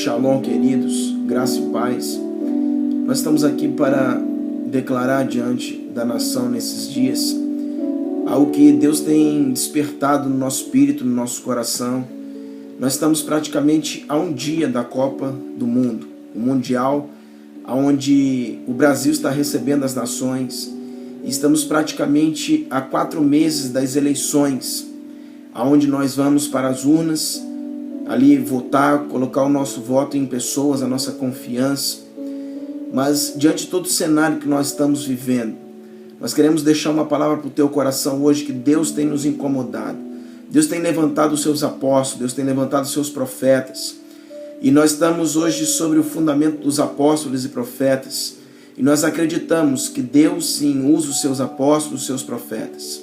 Shalom, queridos, graça e paz. Nós estamos aqui para declarar diante da nação nesses dias algo que Deus tem despertado no nosso espírito, no nosso coração. Nós estamos praticamente a um dia da Copa do Mundo, o Mundial, onde o Brasil está recebendo as nações. Estamos praticamente a 4 meses das eleições, onde nós vamos para as urnas, ali votar, colocar o nosso voto em pessoas, a nossa confiança. Mas diante de todo o cenário que nós estamos vivendo, nós queremos deixar uma palavra para o teu coração hoje, que Deus tem nos incomodado. Deus tem levantado os seus apóstolos, Deus tem levantado os seus profetas. E nós estamos hoje sobre o fundamento dos apóstolos e profetas. E nós acreditamos que Deus sim usa os seus apóstolos, os seus profetas.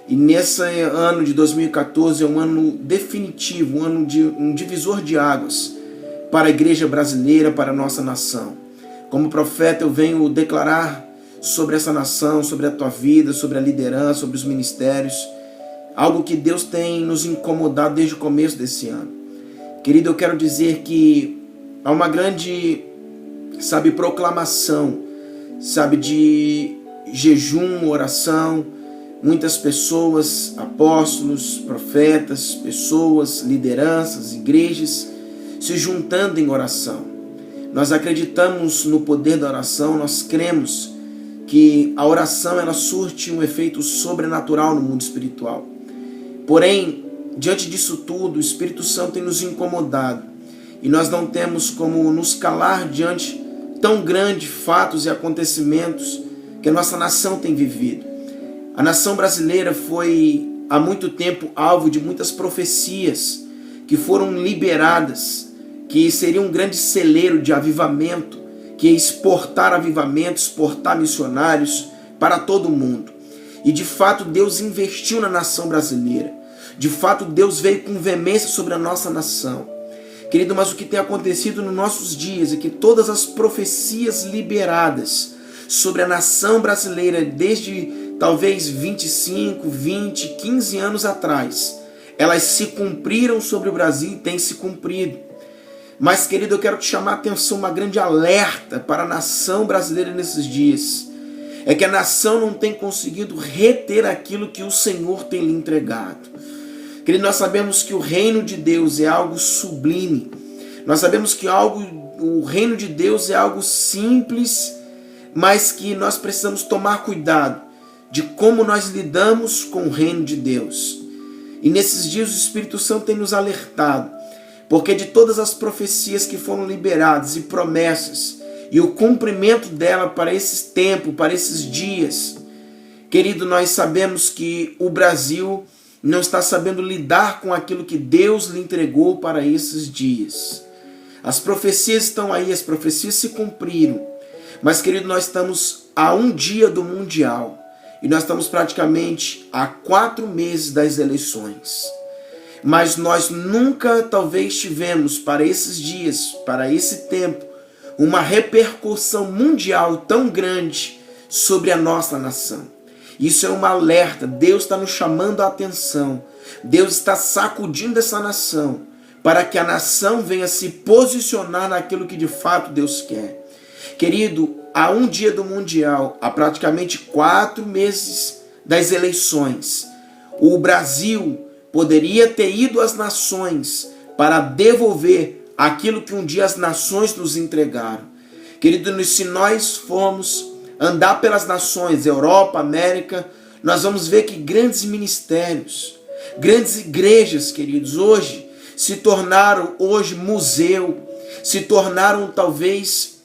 E nesse ano de 2014 é um ano definitivo, um divisor de águas para a igreja brasileira, para a nossa nação. Como profeta eu venho declarar sobre essa nação, sobre a tua vida, sobre a liderança, sobre os ministérios, algo que Deus tem nos incomodado desde o começo desse ano. Querido, eu quero dizer que há uma grande, proclamação, de jejum, oração. Muitas pessoas, apóstolos, profetas, pessoas, lideranças, igrejas, se juntando em oração. Nós acreditamos no poder da oração, nós cremos que a oração ela surte um efeito sobrenatural no mundo espiritual. Porém, diante disso tudo, o Espírito Santo tem nos incomodado e nós não temos como nos calar diante tão grandes fatos e acontecimentos que a nossa nação tem vivido. A nação brasileira foi há muito tempo alvo de muitas profecias que foram liberadas, que seria um grande celeiro de avivamento, que ia exportar avivamento, exportar missionários para todo o mundo. E de fato Deus investiu na nação brasileira. De fato Deus veio com veemência sobre a nossa nação. Querido, mas o que tem acontecido nos nossos dias é que todas as profecias liberadas sobre a nação brasileira desde talvez 25, 20, 15 anos atrás, elas se cumpriram sobre o Brasil e têm se cumprido. Mas, querido, eu quero te chamar a atenção, uma grande alerta para a nação brasileira nesses dias. É que a nação não tem conseguido reter aquilo que o Senhor tem lhe entregado. Querido, nós sabemos que o reino de Deus é algo sublime. Nós sabemos que o reino de Deus é algo simples, mas que nós precisamos tomar cuidado de como nós lidamos com o reino de Deus. E nesses dias o Espírito Santo tem nos alertado, porque de todas as profecias que foram liberadas e promessas, e o cumprimento dela para esses tempos, para esses dias, querido, nós sabemos que o Brasil não está sabendo lidar com aquilo que Deus lhe entregou para esses dias. As profecias estão aí, as profecias se cumpriram, mas, querido, nós estamos a um dia do Mundial. E nós estamos praticamente a 4 meses das eleições. Mas nós nunca talvez tivemos para esses dias, para esse tempo, uma repercussão mundial tão grande sobre a nossa nação. Isso é um alerta. Deus está nos chamando a atenção. Deus está sacudindo essa nação para que a nação venha se posicionar naquilo que de fato Deus quer. Querido, há um dia do Mundial, há praticamente 4 meses das eleições, o Brasil poderia ter ido às nações para devolver aquilo que um dia as nações nos entregaram. Querido, se nós formos andar pelas nações, Europa, América, nós vamos ver que grandes ministérios, grandes igrejas, queridos, hoje se tornaram museu, se tornaram talvez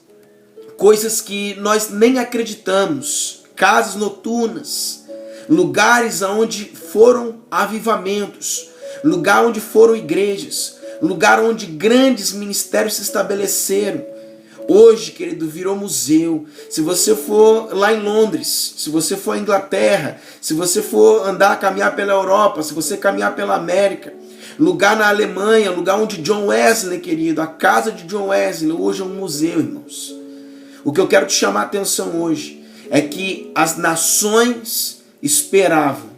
coisas que nós nem acreditamos, casas noturnas, lugares onde foram avivamentos, lugar onde foram igrejas, lugar onde grandes ministérios se estabeleceram. Hoje, querido, virou museu. Se você for lá em Londres, se você for à Inglaterra, se você for caminhar pela Europa, se você caminhar pela América, lugar na Alemanha, lugar onde John Wesley, querido, a casa de John Wesley, hoje é um museu, irmãos. O que eu quero te chamar a atenção hoje é que as nações esperavam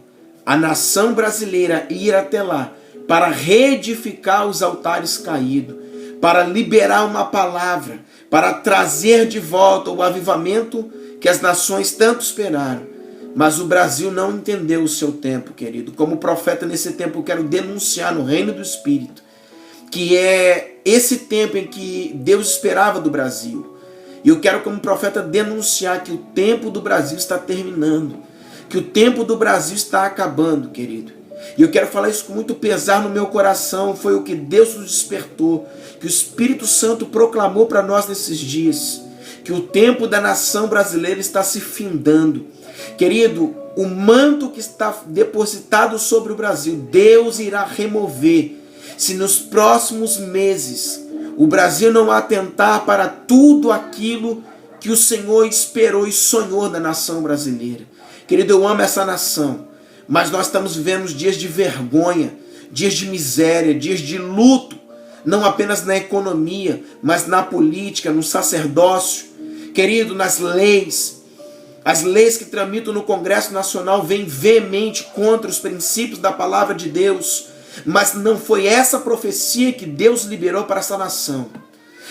a nação brasileira ir até lá para reedificar os altares caídos, para liberar uma palavra, para trazer de volta o avivamento que as nações tanto esperaram. Mas o Brasil não entendeu o seu tempo, querido. Como profeta nesse tempo eu quero denunciar no reino do Espírito, que é esse tempo em que Deus esperava do Brasil. E eu quero como profeta denunciar que o tempo do Brasil está terminando, que o tempo do Brasil está acabando, querido. E eu quero falar isso com muito pesar no meu coração. Foi o que Deus nos despertou, que o Espírito Santo proclamou para nós nesses dias, que o tempo da nação brasileira está se findando. Querido, o manto que está depositado sobre o Brasil, Deus irá remover, se nos próximos meses o Brasil não atentar para tudo aquilo que o Senhor esperou e sonhou da nação brasileira. Querido, eu amo essa nação, mas nós estamos vivendo dias de vergonha, dias de miséria, dias de luto, não apenas na economia, mas na política, no sacerdócio, querido, nas leis. As leis que tramitam no Congresso Nacional vêm veemente contra os princípios da palavra de Deus, mas não foi essa profecia que Deus liberou para essa nação.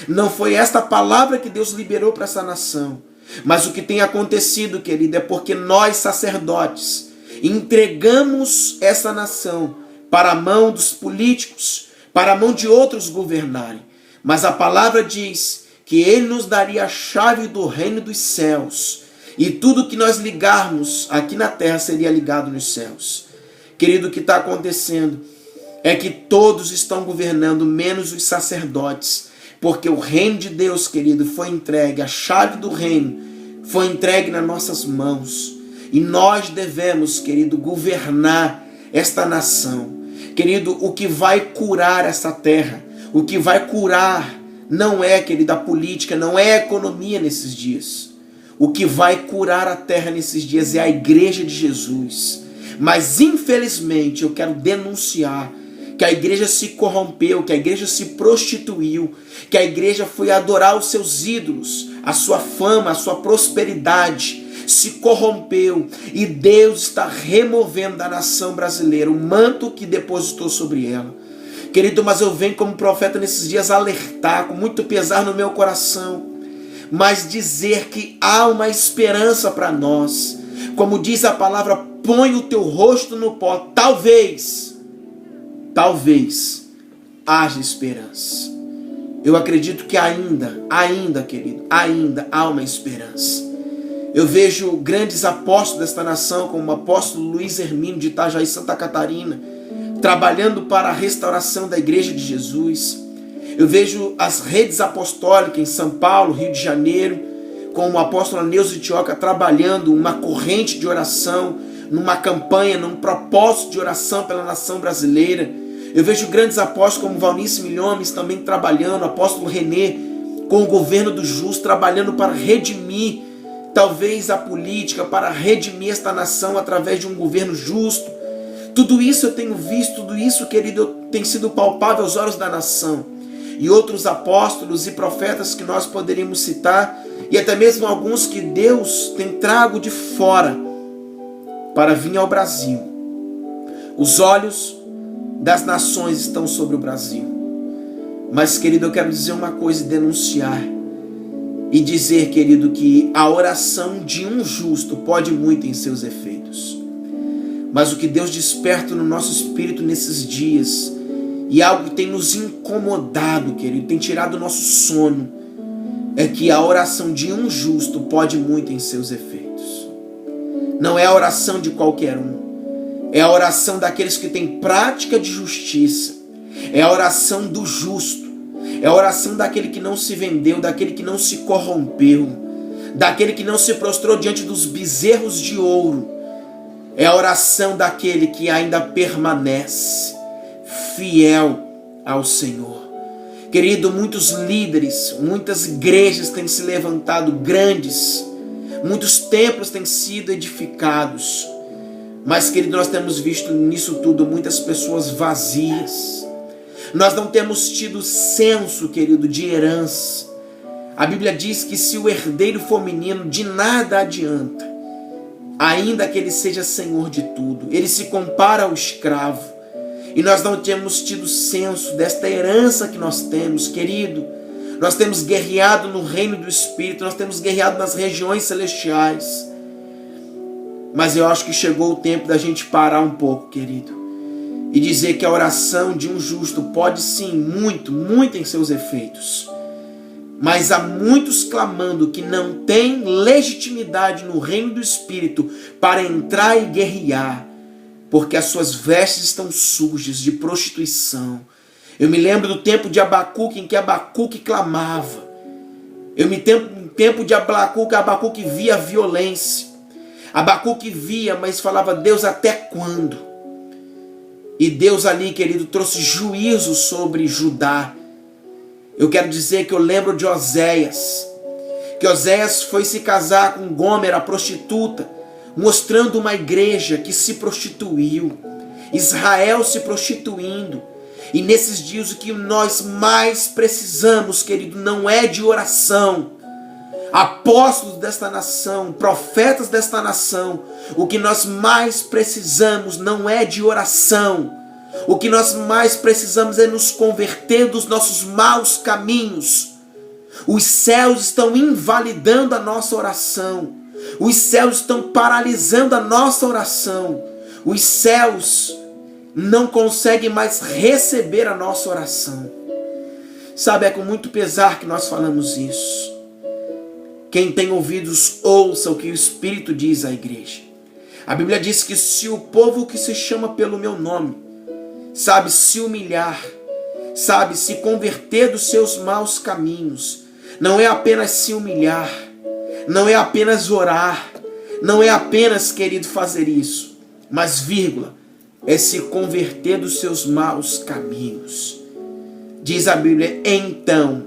Não foi esta palavra que Deus liberou para essa nação. Mas o que tem acontecido, querido, é porque nós, sacerdotes, entregamos essa nação para a mão dos políticos, para a mão de outros governarem. Mas a palavra diz que Ele nos daria a chave do reino dos céus, e tudo que nós ligarmos aqui na terra seria ligado nos céus. Querido, o que está acontecendo é que todos estão governando, menos os sacerdotes, porque o reino de Deus, querido, foi entregue, a chave do reino foi entregue nas nossas mãos, e nós devemos, querido, governar esta nação. Querido, o que vai curar essa terra, o que vai curar não é, querido, a política, não é a economia nesses dias. O que vai curar a terra nesses dias é a igreja de Jesus. Mas infelizmente eu quero denunciar que a igreja se corrompeu, que a igreja se prostituiu, que a igreja foi adorar os seus ídolos, a sua fama, a sua prosperidade, se corrompeu, e Deus está removendo da nação brasileira o manto que depositou sobre ela. Querido, mas eu venho como profeta nesses dias alertar, com muito pesar no meu coração, mas dizer que há uma esperança para nós. Como diz a palavra, põe o teu rosto no pó, talvez haja esperança. Eu acredito que ainda, querido, ainda há uma esperança. Eu vejo grandes apóstolos desta nação, como o apóstolo Luiz Hermínio de Itajaí, Santa Catarina, trabalhando para a restauração da igreja de Jesus. Eu vejo as redes apostólicas em São Paulo, Rio de Janeiro, com o apóstolo Neuza Tioca trabalhando uma corrente de oração, numa campanha, num propósito de oração pela nação brasileira. Eu vejo grandes apóstolos como Valnice Milhomes também trabalhando, o apóstolo Renê, com o governo do justo, trabalhando para redimir, talvez a política, para redimir esta nação através de um governo justo. Tudo isso eu tenho visto, tudo isso, querido, tem sido palpável aos olhos da nação. E outros apóstolos e profetas que nós poderíamos citar, e até mesmo alguns que Deus tem trago de fora para vir ao Brasil. Os olhos das nações estão sobre o Brasil. Mas, querido, eu quero dizer uma coisa e denunciar. E dizer, querido, que a oração de um justo pode muito em seus efeitos. Mas o que Deus desperta no nosso espírito nesses dias, e algo que tem nos incomodado, querido, tem tirado o nosso sono, é que a oração de um justo pode muito em seus efeitos. Não é a oração de qualquer um. É a oração daqueles que têm prática de justiça. É a oração do justo. É a oração daquele que não se vendeu, daquele que não se corrompeu, daquele que não se prostrou diante dos bezerros de ouro. É a oração daquele que ainda permanece fiel ao Senhor. Querido, muitos líderes, muitas igrejas têm se levantado grandes, muitos templos têm sido edificados, mas, querido, nós temos visto nisso tudo muitas pessoas vazias. Nós não temos tido senso, querido, de herança. A Bíblia diz que se o herdeiro for menino, de nada adianta, ainda que ele seja senhor de tudo. Ele se compara ao escravo. E nós não temos tido senso desta herança que nós temos, querido. Nós temos guerreado no reino do Espírito, nós temos guerreado nas regiões celestiais. Mas eu acho que chegou o tempo da gente parar um pouco, querido, e dizer que a oração de um justo pode sim, muito em seus efeitos. Mas há muitos clamando que não têm legitimidade no reino do Espírito para entrar e guerrear, porque as suas vestes estão sujas de prostituição. Eu me lembro do tempo de Abacuque, em que Abacuque clamava. Eu me lembro do tempo de Abacuque via a violência. Abacuque via, mas falava: Deus, até quando? E Deus ali, querido, trouxe juízo sobre Judá. Eu quero dizer que eu lembro de Oséias, que Oséias foi se casar com Gomer, a prostituta, mostrando uma igreja que se prostituiu, Israel se prostituindo. E nesses dias o que nós mais precisamos, querido, não é de oração. Apóstolos desta nação, profetas desta nação, o que nós mais precisamos não é de oração. O que nós mais precisamos é nos converter dos nossos maus caminhos. Os céus estão invalidando a nossa oração. Os céus estão paralisando a nossa oração. Os céus não conseguem mais receber a nossa oração. Sabe, é com muito pesar que nós falamos isso. Quem tem ouvidos, ouça o que o Espírito diz à igreja. A Bíblia diz que se o povo que se chama pelo meu nome, sabe, se humilhar, sabe, se converter dos seus maus caminhos, não é apenas se humilhar, não é apenas orar, não é apenas, querido, fazer isso, mas, vírgula, é se converter dos seus maus caminhos. Diz a Bíblia: então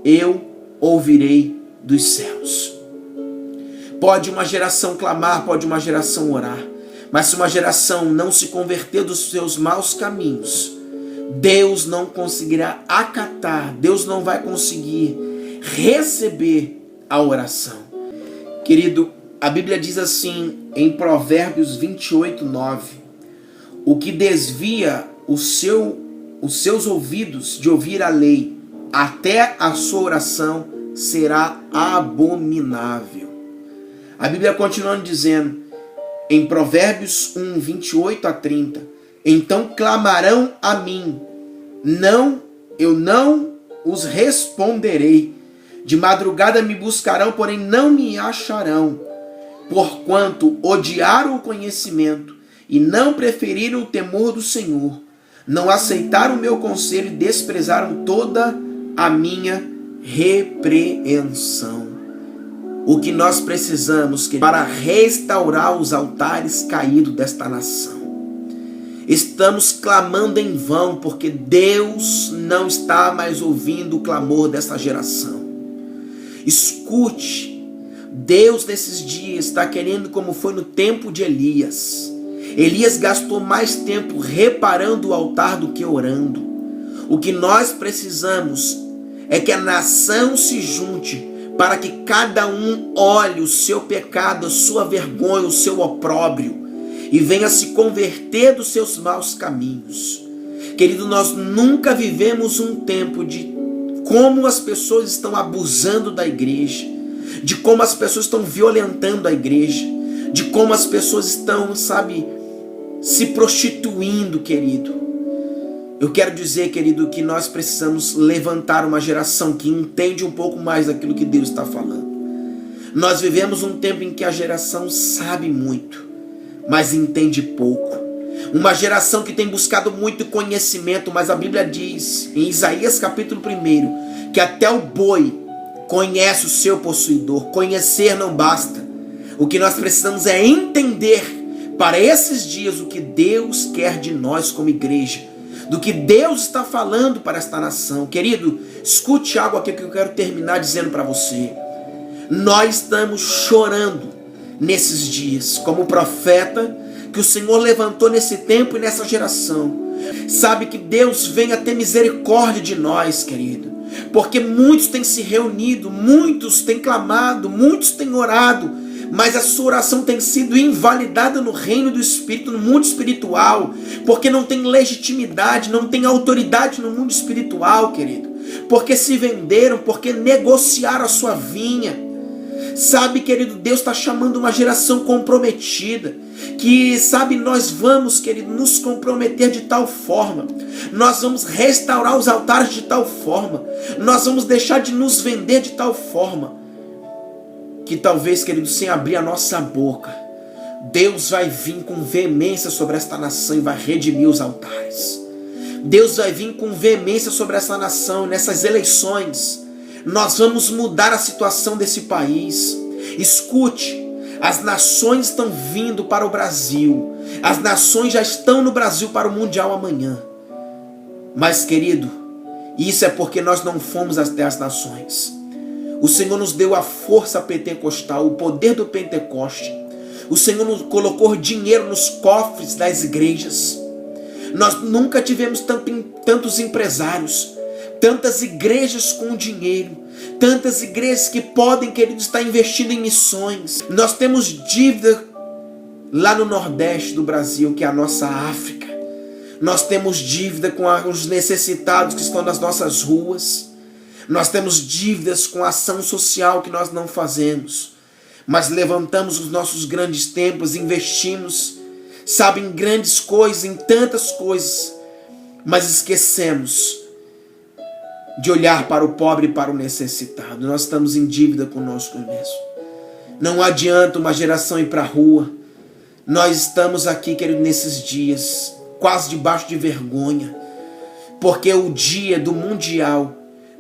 eu ouvirei dos céus. Pode uma geração clamar, pode uma geração orar, mas se uma geração não se converter dos seus maus caminhos, Deus não conseguirá acatar, Deus não vai conseguir receber a oração. Querido, a Bíblia diz assim em Provérbios 28:9: o que desvia os seus ouvidos de ouvir a lei, até a sua oração será abominável. A Bíblia continua dizendo em Provérbios 1:28-30: então clamarão a mim, eu não os responderei. De madrugada me buscarão, porém não me acharão, porquanto odiaram o conhecimento e não preferiram o temor do Senhor, não aceitaram o meu conselho e desprezaram toda a minha repreensão. O que nós precisamos para restaurar os altares caídos desta nação? Estamos clamando em vão, porque Deus não está mais ouvindo o clamor dessa geração. Escute, Deus nesses dias está querendo, como foi no tempo de Elias. Elias gastou mais tempo reparando o altar do que orando. O que nós precisamos é que a nação se junte para que cada um olhe o seu pecado, a sua vergonha, o seu opróbrio e venha se converter dos seus maus caminhos. Querido, nós nunca vivemos um tempo de como as pessoas estão abusando da igreja, de como as pessoas estão violentando a igreja, de como as pessoas estão, se prostituindo, querido. Eu quero dizer, querido, que nós precisamos levantar uma geração que entende um pouco mais daquilo que Deus está falando. Nós vivemos um tempo em que a geração sabe muito, mas entende pouco. Uma geração que tem buscado muito conhecimento, mas a Bíblia diz, em Isaías capítulo 1, que até o boi conhece o seu possuidor. Conhecer não basta. O que nós precisamos é entender para esses dias o que Deus quer de nós como igreja, do que Deus está falando para esta nação. Querido, escute algo aqui que eu quero terminar dizendo para você. Nós estamos chorando nesses dias, como profeta que o Senhor levantou nesse tempo e nessa geração. Sabe, que Deus venha ter misericórdia de nós, querido, porque muitos têm se reunido, muitos têm clamado, muitos têm orado, mas a sua oração tem sido invalidada no reino do Espírito, no mundo espiritual, porque não tem legitimidade, não tem autoridade no mundo espiritual, querido, porque se venderam, porque negociaram a sua vinha. Sabe, querido, Deus está chamando uma geração comprometida, que, sabe, nós vamos, querido, nos comprometer de tal forma, nós vamos restaurar os altares de tal forma, nós vamos deixar de nos vender de tal forma, que talvez, querido, sem abrir a nossa boca, Deus vai vir com veemência sobre esta nação e vai redimir os altares. Deus vai vir com veemência sobre essa nação, nessas eleições. Nós vamos mudar a situação desse país. Escute, as nações estão vindo para o Brasil. As nações já estão no Brasil para o Mundial amanhã. Mas, querido, isso é porque nós não fomos até as nações. O Senhor nos deu a força pentecostal, o poder do Pentecoste. O Senhor nos colocou dinheiro nos cofres das igrejas. Nós nunca tivemos tantos empresários, tantas igrejas com dinheiro, tantas igrejas que podem, querido, estar investindo em missões. Nós temos dívida lá no Nordeste do Brasil, que é a nossa África. Nós temos dívida com os necessitados que estão nas nossas ruas. Nós temos dívidas com a ação social que nós não fazemos. Mas levantamos os nossos grandes templos, investimos, sabe, em grandes coisas, em tantas coisas, mas esquecemos de olhar para o pobre e para o necessitado. Nós estamos em dívida conosco mesmo. Não adianta uma geração ir para a rua. Nós estamos aqui, querido, nesses dias, quase debaixo de vergonha, porque o dia do Mundial,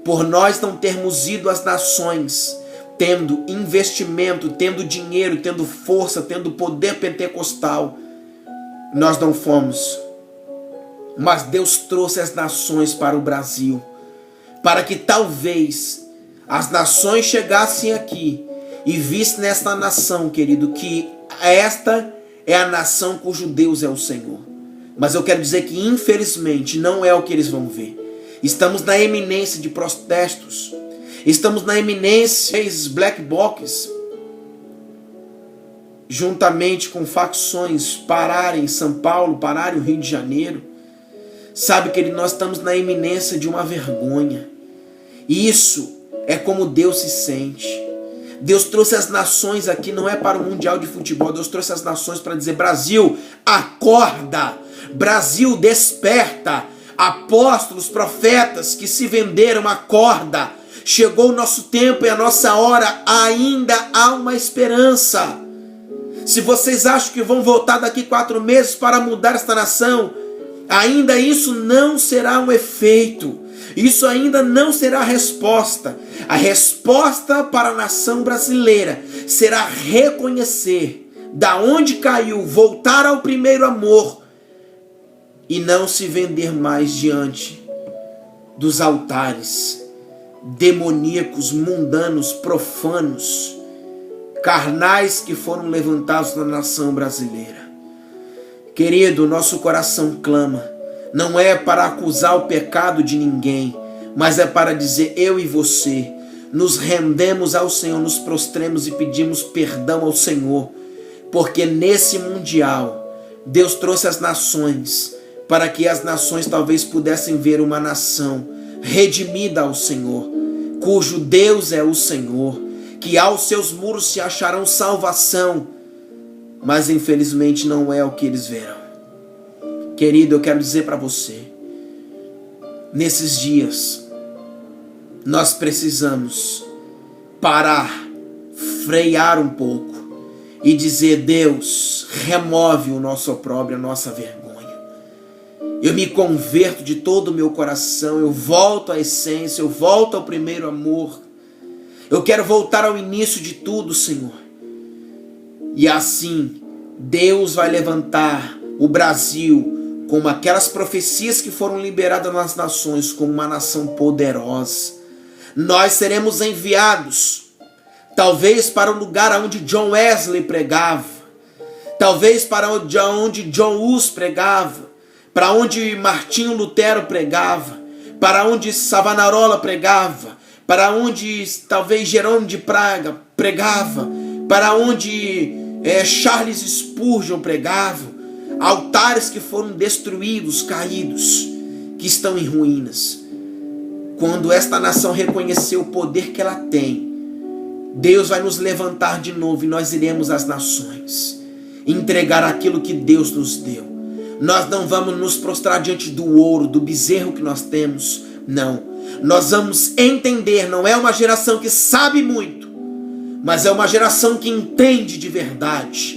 por nós não termos ido às nações, tendo investimento, tendo dinheiro, tendo força, tendo poder pentecostal, nós não fomos. Mas Deus trouxe as nações para o Brasil, para que talvez as nações chegassem aqui e vissem nesta nação, querido, que esta é a nação cujo Deus é o Senhor. Mas eu quero dizer que, infelizmente, não é o que eles vão ver. Estamos na eminência de protestos. Estamos na eminência de black box, juntamente com facções pararem em São Paulo, pararem no Rio de Janeiro. Sabe, querido, nós estamos na eminência de uma vergonha. Isso é como Deus se sente. Deus trouxe as nações aqui, não é para o Mundial de Futebol. Deus trouxe as nações para dizer: Brasil, acorda! Brasil, desperta! Apóstolos, profetas que se venderam, acorda! Chegou o nosso tempo e a nossa hora, ainda há uma esperança. Se vocês acham que vão voltar daqui 4 meses para mudar esta nação, ainda isso não será um efeito. Isso ainda não será a resposta. A resposta para a nação brasileira será reconhecer da onde caiu, voltar ao primeiro amor e não se vender mais diante dos altares demoníacos, mundanos, profanos, carnais que foram levantados na nação brasileira. Querido, nosso coração clama. Não é para acusar o pecado de ninguém, mas é para dizer: eu e você nos rendemos ao Senhor, nos prostremos e pedimos perdão ao Senhor, porque nesse mundial Deus trouxe as nações para que as nações talvez pudessem ver uma nação redimida ao Senhor, cujo Deus é o Senhor, que aos seus muros se acharão salvação, mas infelizmente não é o que eles verão. Querido, eu quero dizer para você, nesses dias, nós precisamos parar, frear um pouco e dizer: Deus, remove o nosso opróbrio, a nossa vergonha. Eu me converto de todo o meu coração, eu volto à essência, eu volto ao primeiro amor. Eu quero voltar ao início de tudo, Senhor. E assim, Deus vai levantar o Brasil como aquelas profecias que foram liberadas nas nações, como uma nação poderosa. Nós seremos enviados, talvez para o lugar onde John Wesley pregava, talvez para onde John Hus pregava, para onde Martinho Lutero pregava, para onde Savonarola pregava, para onde talvez Jerônimo de Praga pregava, para onde Charles Spurgeon pregava, altares que foram destruídos, caídos, que estão em ruínas. Quando esta nação reconhecer o poder que ela tem, Deus vai nos levantar de novo e nós iremos às nações entregar aquilo que Deus nos deu. Nós não vamos nos prostrar diante do ouro, do bezerro que nós temos, não. Nós vamos entender, não é uma geração que sabe muito, mas é uma geração que entende de verdade.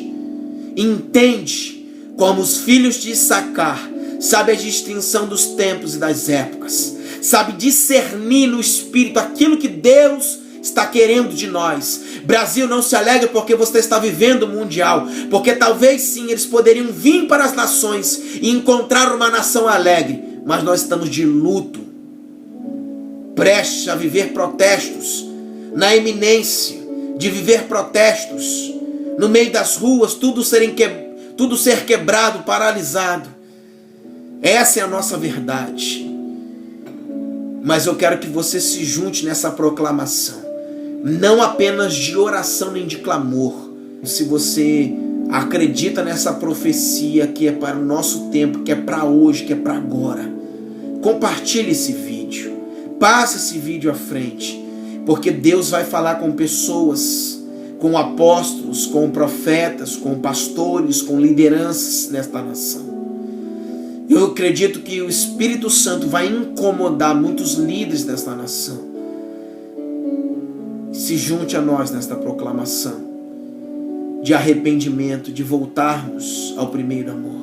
Entende como os filhos de Issacar, sabe a distinção dos tempos e das épocas, sabe discernir no Espírito aquilo que Deus está querendo de nós. Brasil, não se alegre porque você está vivendo o mundial, porque talvez sim eles poderiam vir para as nações e encontrar uma nação alegre, mas nós estamos de luto, prestes a viver protestos, na iminência de viver protestos, no meio das ruas, tudo ser quebrado, paralisado. Essa é a nossa verdade. Mas eu quero que você se junte nessa proclamação, não apenas de oração nem de clamor. Se você acredita nessa profecia que é para o nosso tempo, que é para hoje, que é para agora, compartilhe esse vídeo, passe esse vídeo à frente, porque Deus vai falar com pessoas, com apóstolos, com profetas, com pastores, com lideranças nesta nação. Eu acredito que o Espírito Santo vai incomodar muitos líderes desta nação. Se junte a nós nesta proclamação de arrependimento, de voltarmos ao primeiro amor.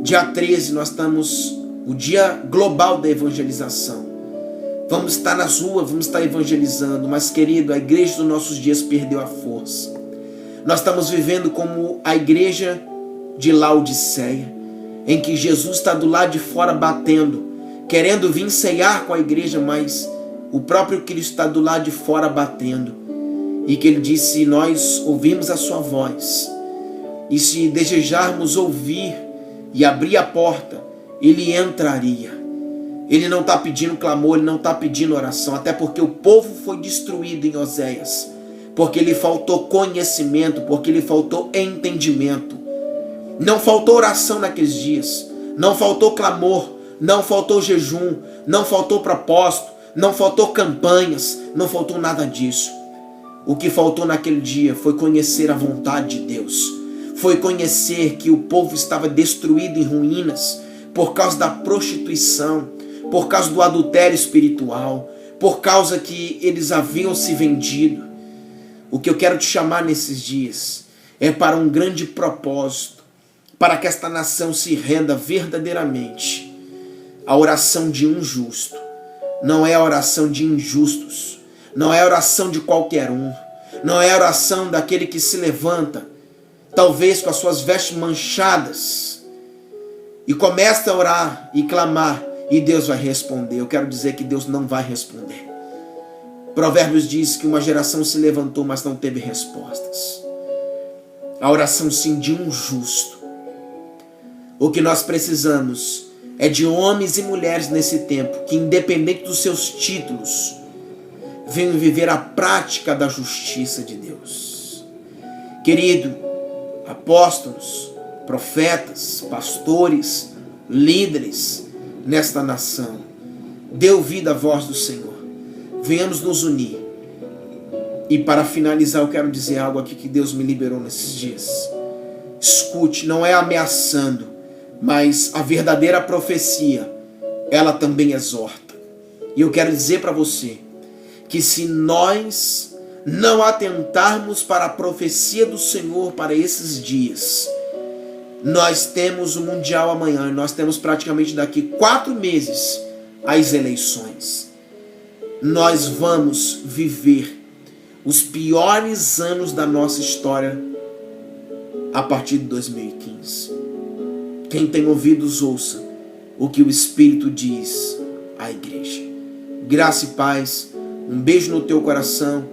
Dia 13 nós estamos o dia global da evangelização. Vamos estar nas ruas, vamos estar evangelizando, mas querido, a igreja dos nossos dias perdeu a força. Nós estamos vivendo como a igreja de Laodiceia, em que Jesus está do lado de fora batendo, querendo vir ceiar com a igreja, mas o próprio Cristo está do lado de fora batendo. E que ele disse: se nós ouvirmos a sua voz, e se desejarmos ouvir e abrir a porta, ele entraria. Ele não está pedindo clamor, ele não está pedindo oração, até porque o povo foi destruído em Oséias, porque lhe faltou conhecimento, porque lhe faltou entendimento. Não faltou oração naqueles dias, não faltou clamor, não faltou jejum, não faltou propósito, não faltou campanhas, não faltou nada disso. O que faltou naquele dia foi conhecer a vontade de Deus, foi conhecer que o povo estava destruído em ruínas por causa da prostituição, por causa do adultério espiritual, por causa que eles haviam se vendido. O que eu quero te chamar nesses dias é para um grande propósito, para que esta nação se renda verdadeiramente à oração de um justo. Não é a oração de injustos, não é a oração de qualquer um, não é a oração daquele que se levanta, talvez com as suas vestes manchadas, e começa a orar e clamar, e Deus vai responder. Eu quero dizer que Deus não vai responder. Provérbios diz que uma geração se levantou, mas não teve respostas. A oração sim de um justo. O que nós precisamos é de homens e mulheres nesse tempo que, independente dos seus títulos, venham viver a prática da justiça de Deus. Querido, apóstolos, profetas, pastores, líderes nesta nação, dê ouvido à voz do Senhor. Venhamos nos unir. E para finalizar, eu quero dizer algo aqui que Deus me liberou nesses dias. Escute, não é ameaçando, mas a verdadeira profecia, ela também exorta. E eu quero dizer para você que se nós não atentarmos para a profecia do Senhor para esses dias, nós temos o Mundial amanhã, nós temos praticamente daqui 4 meses as eleições. Nós vamos viver os piores anos da nossa história a partir de 2015. Quem tem ouvidos, ouça o que o Espírito diz à igreja. Graça e paz, um beijo no teu coração.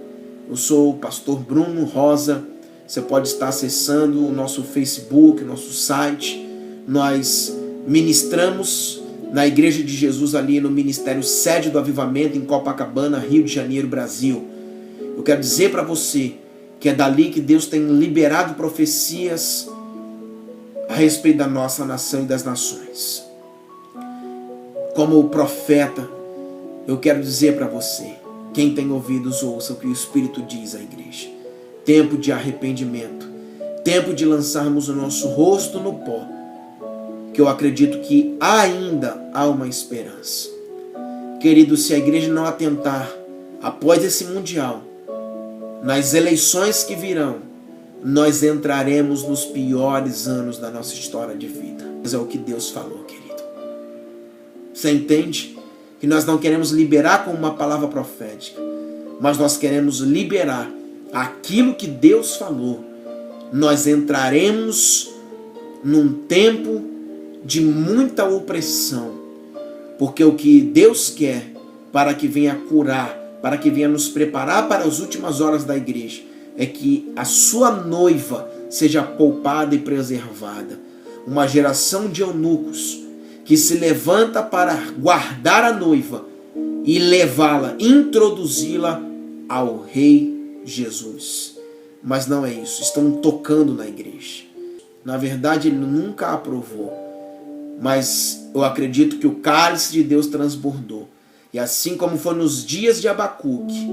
Eu sou o pastor Bruno Rosa. Você pode estar acessando o nosso Facebook, o nosso site. Nós ministramos na Igreja de Jesus ali no Ministério Sede do Avivamento em Copacabana, Rio de Janeiro, Brasil. Eu quero dizer para você que é dali que Deus tem liberado profecias a respeito da nossa nação e das nações. Como profeta, eu quero dizer para você, quem tem ouvidos ouça o que o Espírito diz à igreja. Tempo de arrependimento, tempo de lançarmos o nosso rosto no pó, que eu acredito que ainda há uma esperança. Querido, se a igreja não atentar após esse mundial, nas eleições que virão, nós entraremos nos piores anos da nossa história de vida. Mas é o que Deus falou, querido. Você entende? Que nós não queremos liberar com uma palavra profética, mas nós queremos liberar aquilo que Deus falou. Nós entraremos num tempo de muita opressão, porque o que Deus quer para que venha curar, para que venha nos preparar para as últimas horas da igreja, é que a sua noiva seja poupada e preservada. Uma geração de eunucos que se levanta para guardar a noiva e levá-la, introduzi-la ao Rei Jesus. Mas não é isso, estão tocando na igreja. Na verdade, ele nunca a aprovou, mas eu acredito que o cálice de Deus transbordou. E assim como foi nos dias de Abacuque,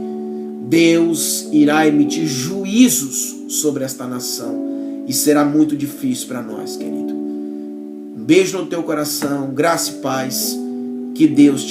Deus irá emitir juízos sobre esta nação e será muito difícil para nós, querido. Um beijo no teu coração, graça e paz, que Deus te